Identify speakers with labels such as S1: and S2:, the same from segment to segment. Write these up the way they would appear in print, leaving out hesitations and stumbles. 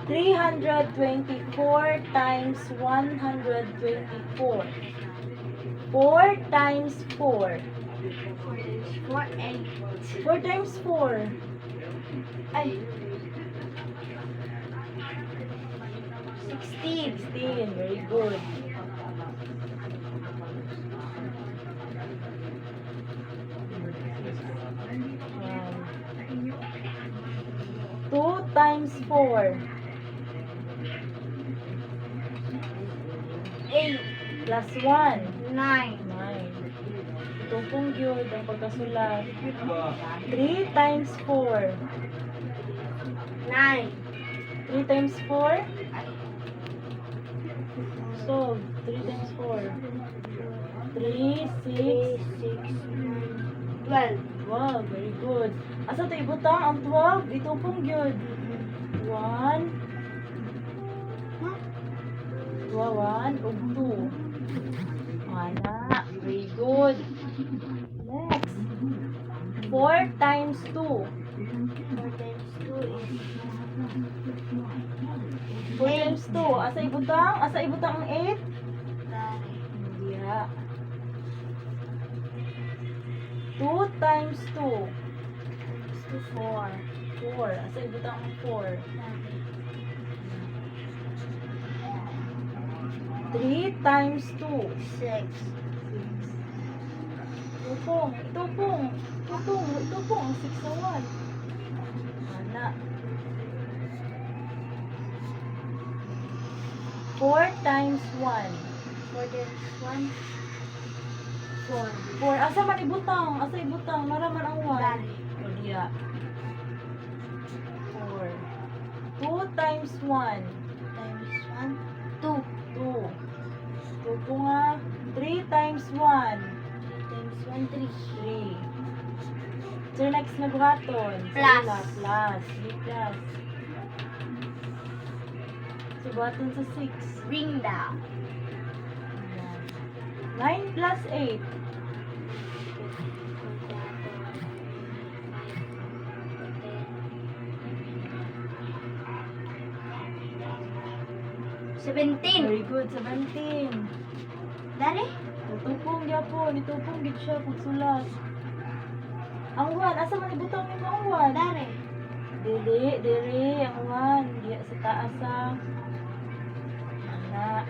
S1: 324 times 124. 4 times 4.
S2: 4 8.
S1: 4 times 4.
S2: Ay. 16.
S1: 16. Very good. Two times 4.
S2: 8.
S1: Plus 1.
S2: 9.
S1: 9. Ito pong yun ang pagkasulat. 3 times 4.
S2: 9.
S1: 3 times 4. So, 3 times 4. 3, 6.
S2: 12.
S1: Wow, very good. Asa ito ibutang ang 12? Ito pong yun. 1. 1 o 2. Ana, very good. Next. 4 times 2.
S2: 4 times 2 is
S1: 4 times 2. Asa ibutang? Asa ibutang ang 8?
S2: 9.
S1: Yeah. 2 times 2.
S2: 4.
S1: 4. Asa ibutang ang 4? 3 times 2.
S2: 6.
S1: Ito pong. Ito pong. Ang 6 na 1. Ana. 4 times 1.
S2: 4 times 1. 4.
S1: 4. Asa man ibutang? Asa ibutang? Maraman ang 1.
S2: Dali.
S1: O diya. 4. 2 times 1.
S2: Times 1. 2.
S1: 2. Ito po nga. 3 times 1.
S2: 3 times 1. 3.
S1: 3. So next na buhaton.
S2: Plus.
S1: Plus. Plus. So buhaton sa 6.
S2: Bring down.
S1: 9 plus 8.
S2: 17.
S1: Very good. 17.
S2: Dali.
S1: Itupong yapon. Itupong gid siya pagsulat. Ang 1. Asa man ibutang nimo ang 1?
S2: Dali.
S1: Dili. Ang 1. Diya sa taas sa. Ana.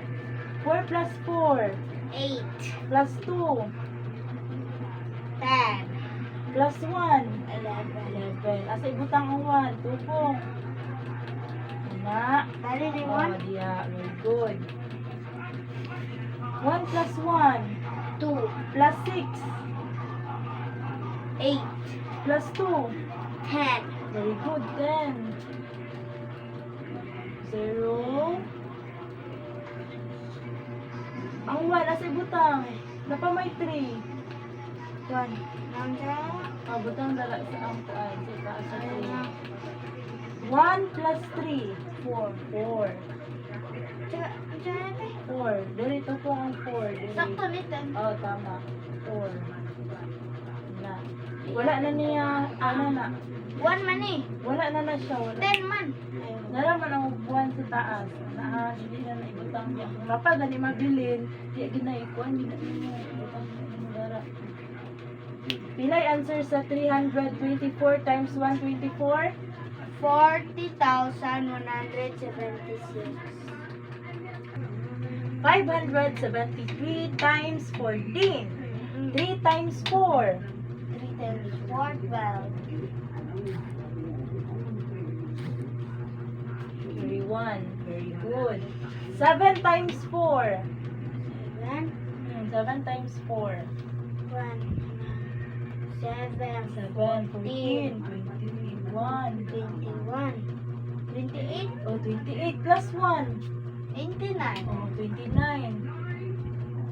S1: 4 plus 4.
S2: 8.
S1: Plus 2.
S2: 10.
S1: Plus 1.
S2: 11.
S1: 11. Asa ibutang ang 1? Tupong. Ana.
S2: Dali ni
S1: Oh,
S2: 1.
S1: diya. Very good. 1 plus 1.
S2: 2.
S1: Plus 6.
S2: 8.
S1: Plus 2.
S2: 10.
S1: Very good. 10. 0. Ang 1. Asa ibutang? Napamay 3.
S2: 1. Nanda.
S1: Butang dala sa ang kuan. Sa taas sa 3. 1 plus 3. 4. 4.
S2: Diyan natin.
S1: 4. Dito po ang 4.
S2: Sakto nito.
S1: Oh, tama. 4. Na. Wala na niya, ano na.
S2: 1 man eh.
S1: Wala na siya. Wala.
S2: 10 man.
S1: Naraman ang buwan sa taas. Na, hindi na naibutang niya. Kung mapa, gani mabilin. Di ginaikuan, hindi na niya ibutang niya. Dara. Pilay answer sa 324 times 124?
S2: 40,176.
S1: 573 times 14. 3 times 4.
S2: 3 times 4, 12.
S1: 31. Very good. 7 times 4.
S2: 7.
S1: 7 times 4.
S2: 1. 7.
S1: 7, 14, 21,
S2: 21. 28.
S1: oh, 28 plus 1.
S2: 29.
S1: Oh, 29.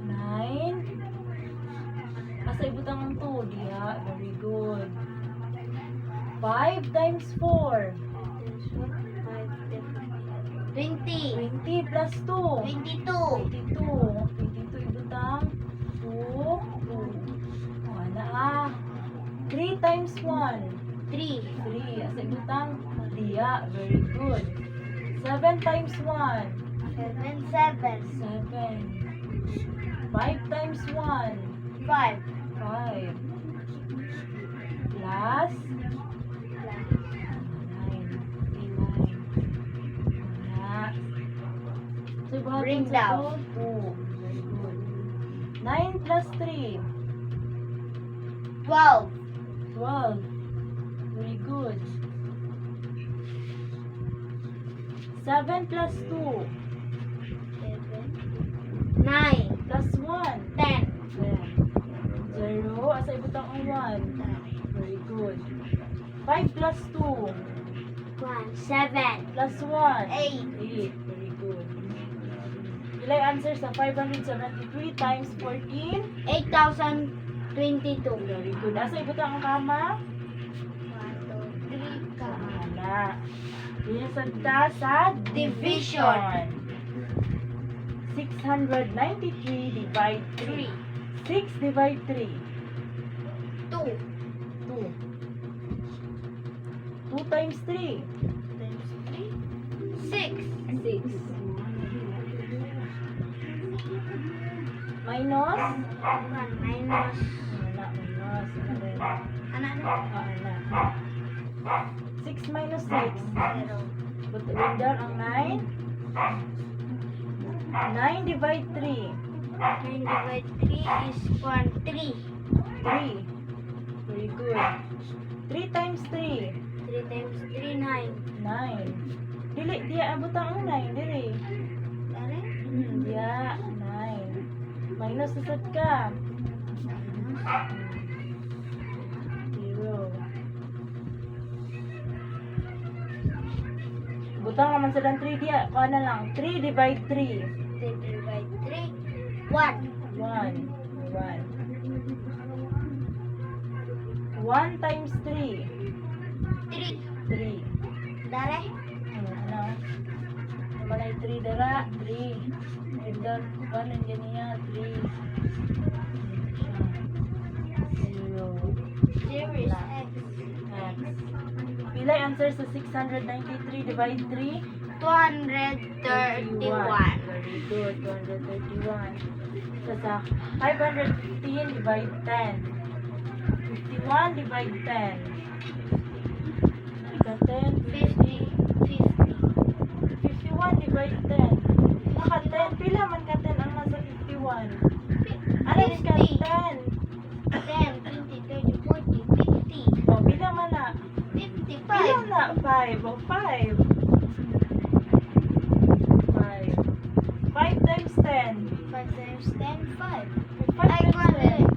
S1: 9. Asa ibutang ang 2, diha. Very good. 5 times 4.
S2: 20.
S1: 20 plus 2.
S2: 22.
S1: 22. 22 ibutang 2. 2. Oh, ana. 3 times 1.
S2: 3.
S1: 3. Asa ibutang diha. Very good. 7 times 1.
S2: 7, 7.
S1: 7. 5 times 1.
S2: 5.
S1: 5. Plus 9. 9. So,
S2: Bring
S1: buhatin sa
S2: down.
S1: 2. 9 plus 3.
S2: 12.
S1: 12. Very good. 7 plus 2.
S2: 7. 9.
S1: Plus 1.
S2: 10.
S1: 0. Asa ibutang ang 1. Very good. 5 plus 2.
S2: 1. 7.
S1: Plus 1.
S2: 8.
S1: 8. Very good. Ilay answer sa 573 times 14.
S2: 8,022.
S1: Very good. Asa ibutang ang kama?
S2: 1, 2, 3,
S1: Wala. Pinasagta sa
S2: Division.
S1: 693 divide 3. 6 divide 3.
S2: 2.
S1: 2. 2 times 3.
S2: Times 3. 6.
S1: 6. Minus?
S2: 1 minus.
S1: Wala, minus.
S2: Ano?
S1: Wala. 6 minus 6.
S2: 0.
S1: Put down ang 9. 9 divide 3.
S2: 9 divide 3 is 1. 3.
S1: 3. Very good. 3 times 3.
S2: 3 times 3, 9.
S1: 9. Dili, diya abot ang 9. Dili.
S2: Dari?
S1: Diya, 9. Minus sasad ka. 0. Butang naman sa 3 diya. Kuha na lang. 3 divide 3.
S2: 3 divide 3. 1.
S1: 1. 1. 1 times 3.
S2: 3.
S1: 3.
S2: Dari?
S1: Ano? Malay 3 dara. 3. Ito, paano yan niya? 3. 0.
S2: 0 is X.
S1: X. Pilay answer sa 693 divide 3.
S2: 231.
S1: Very good. 231. So, sa 515 divide 10. 51 divide 10. Ika 10.
S2: 50.
S1: 51 divide 10. Naka 10. Pila man ka 10 ang nasa 51. Ano is ka 10?
S2: 10, 20, 30, 40, 50.
S1: O, pila man na.
S2: 55.
S1: Pila na. 5. O, 5. 5. 5 times 10.
S2: 5 times 10, 5.
S1: 5
S2: Ay,
S1: times 10.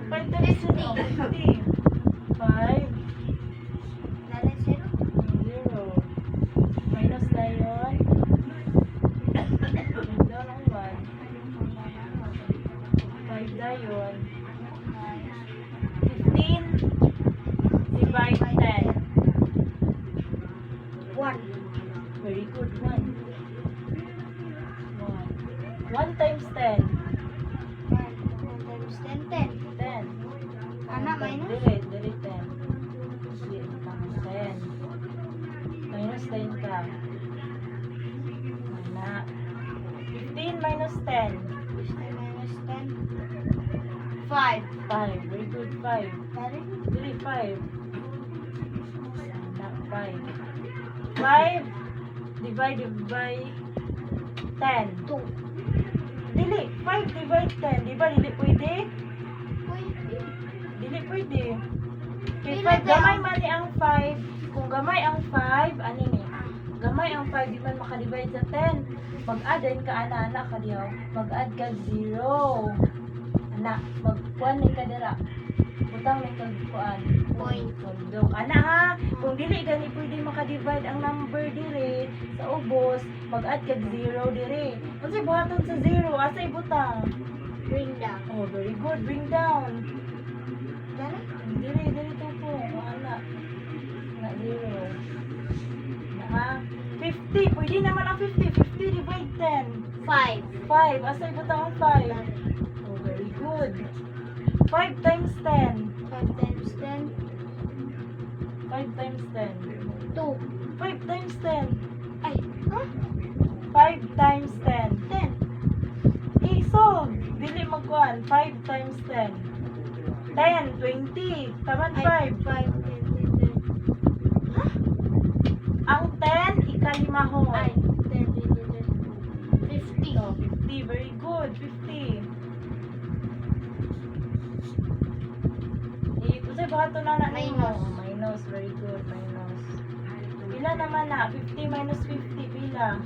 S1: 5
S2: 5
S1: times 10.
S2: 50.
S1: 50. 5.
S2: Dari 0.
S1: 0. Minus na yun. Doon ang 1. 5 na yun. 15 divide 10.
S2: 1.
S1: Very good. 1. 1. 1 times 10.
S2: 1 times 10, 10.
S1: 10.
S2: Anak, minus?
S1: Delete 10. Delete pang 10. Minus 10 ka. Anak. 15 minus 10.
S2: 15 minus 10. 5.
S1: 5. Very good. 5.
S2: Dari?
S1: Delete 5. Anak. 5. 5 divided by 10.
S2: 2.
S1: Dili. 5 divide 10. Di ba? Dili pwede?
S2: Pwede.
S1: Dili pwede. Okay,
S2: Pila
S1: 5.
S2: daw?
S1: Gamay man ni ang 5. Kung gamay ang 5, ano ni? Gamay ang 5, di man makadivide sa 10. Mag-add din ka, ana ka diyaw. Mag-add ka 0. Ana, mag-kuan ni ka dira. Butang ni kag kuan.
S2: Point.
S1: Tundok. Ana ha, kung dili gani pwede makadivide ang number diri sa ubos, mag-add kag 0 diri. Unsay buhaton sa 0? Asa ibutang?
S2: Bring down.
S1: Oh, very good. Bring down.
S2: Dari?
S1: Dili to po. Ana. Na 0. Na ha? 50. Pwede naman ang 50. 50 divide 10.
S2: 5.
S1: 5. Asa ibutang ang 5? Oh, very good. 5 times 10.
S2: 5 times 10.
S1: 5 times 10.
S2: 2.
S1: 5 times 10.
S2: Ay, ha?
S1: 5 times 10.
S2: 10.
S1: Solve. Dili magkuhan. 5 times 10. 10, 20. Taman
S2: Ay,
S1: 5.
S2: 5, 10, 10. Ha?
S1: Ang 10, ikalimahon.
S2: Ay, 10, 20, 50.
S1: So, 50. Very good. 50. Kasi bato na na
S2: Minus.
S1: Minus. Very good. Minus. Pila naman na? 50 minus 50. Pila?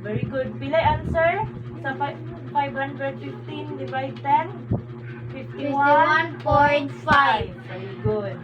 S1: Very good. Pila yung answer? Sa 515 divide 10? 51.5.
S2: 51.5.
S1: Very good.